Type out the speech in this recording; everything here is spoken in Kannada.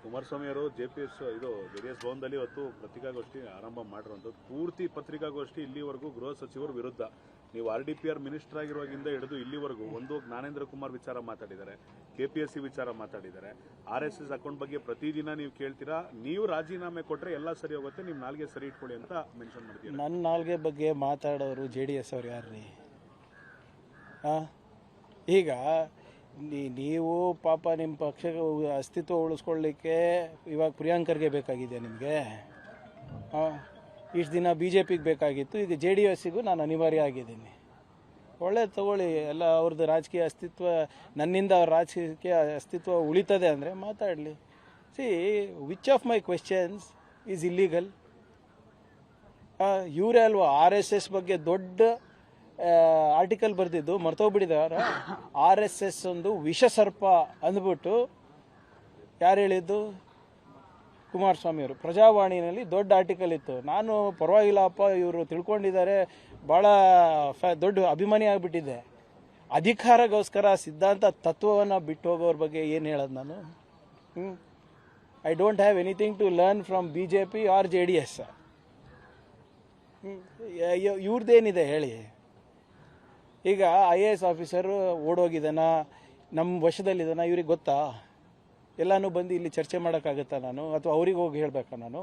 ಕುಮಾರಸ್ವಾಮಿ ಅವರು JPS JDS ಭವನದಲ್ಲಿ ಇವತ್ತು ಪತ್ರಿಕಾಗೋಷ್ಠಿ ಆರಂಭ ಮಾಡಿರುವಂಥದ್ದು. ಪೂರ್ತಿ ಪತ್ರಿಕಾಗೋಷ್ಠಿ ಇಲ್ಲಿವರೆಗೂ ಗೃಹ ಸಚಿವರ ವಿರುದ್ಧ. ನೀವು RDPR ಮಿನಿಸ್ಟರ್ ಆಗಿರುವಾಗಿಂದ ಹಿಡಿದು ಇಲ್ಲಿವರೆಗೂ ಒಂದು ಜ್ಞಾನೇಂದ್ರ ಕುಮಾರ್ ವಿಚಾರ ಮಾತಾಡಿದ್ದಾರೆ, KPSC ವಿಚಾರ ಮಾತಾಡಿದ್ದಾರೆ, RSS ಅಕೌಂಟ್ ಬಗ್ಗೆ ಪ್ರತಿದಿನ ನೀವು ಕೇಳ್ತೀರಾ. ನೀವು ರಾಜೀನಾಮೆ ಕೊಟ್ಟರೆ ಎಲ್ಲ ಸರಿ ಹೋಗುತ್ತೆ, ನಿಮ್ಮ ನಾಲ್ಗೆ ಸರಿ ಇಟ್ಕೊಳ್ಳಿ ಅಂತ ಮೆನ್ಷನ್ ಮಾಡ್ತೀರಾ. ನನ್ನ ನಾಲ್ಗೆ ಬಗ್ಗೆ ಮಾತಾಡೋರು JDS ಅವ್ರು ಯಾರ್ರೀ? ಈಗ ನೀವು ಪಾಪ ನಿಮ್ಮ ಪಕ್ಷಕ್ಕೆ ಅಸ್ತಿತ್ವ ಉಳಿಸ್ಕೊಳ್ಳಿಕ್ಕೆ ಇವಾಗ ಪ್ರಿಯಾಂಕರ್ಗೆ ಬೇಕಾಗಿದೆ ನಿಮಗೆ. ಇಷ್ಟು ದಿನ BJPಗೆ ಬೇಕಾಗಿತ್ತು, ಈಗ JDSಗೂ ನಾನು ಅನಿವಾರ್ಯ ಆಗಿದ್ದೀನಿ. ಒಳ್ಳೇದು ತಗೊಳ್ಳಿ, ಎಲ್ಲ ಅವ್ರದ್ದು ರಾಜಕೀಯ ಅಸ್ತಿತ್ವ, ನನ್ನಿಂದ ಅವ್ರ ರಾಜಕೀಯ ಅಸ್ತಿತ್ವ ಉಳಿತದೆ ಅಂದರೆ ಮಾತಾಡಲಿ. See, which of my questions is illegal? ಇವರೇ ಅಲ್ವಾ RSS ಬಗ್ಗೆ ದೊಡ್ಡ ಆರ್ಟಿಕಲ್ ಬರೆದಿದ್ದು, ಮರ್ತೋಗ್ಬಿಟ್ಟಿದಾರ. RSS ಒಂದು ವಿಷ ಸರ್ಪ ಅಂದ್ಬಿಟ್ಟು ಯಾರು ಹೇಳಿದ್ದು? ಕುಮಾರಸ್ವಾಮಿ ಅವರು. ಪ್ರಜಾವಾಣಿನಲ್ಲಿ ದೊಡ್ಡ ಆರ್ಟಿಕಲ್ ಇತ್ತು. ನಾನು ಪರವಾಗಿಲ್ಲಪ್ಪ, ಇವರು ತಿಳ್ಕೊಂಡಿದ್ದಾರೆ, ಭಾಳ ದೊಡ್ಡ ಅಭಿಮಾನಿ ಆಗಿಬಿಟ್ಟಿದ್ದೆ. ಅಧಿಕಾರಗೋಸ್ಕರ ಸಿದ್ಧಾಂತ ತತ್ವವನ್ನು ಬಿಟ್ಟು ಹೋಗೋರ ಬಗ್ಗೆ ಏನು ಹೇಳೋದು ನಾನು? I don't have anything to learn from BJP or JDS. ಇವ್ರದ್ದೇನಿದೆ ಹೇಳಿ? ಈಗ IAS ಆಫೀಸರು ಓಡೋಗಿದ್ದಾನ, ನಮ್ಮ ವಶದಲ್ಲಿದ್ದಾನ, ಇವ್ರಿಗೆ ಗೊತ್ತಾ? ಎಲ್ಲನೂ ಬಂದು ಇಲ್ಲಿ ಚರ್ಚೆ ಮಾಡೋಕ್ಕಾಗತ್ತಾ ನಾನು? ಅಥವಾ ಅವ್ರಿಗೆ ಹೋಗಿ ಹೇಳಬೇಕಾ ನಾನು?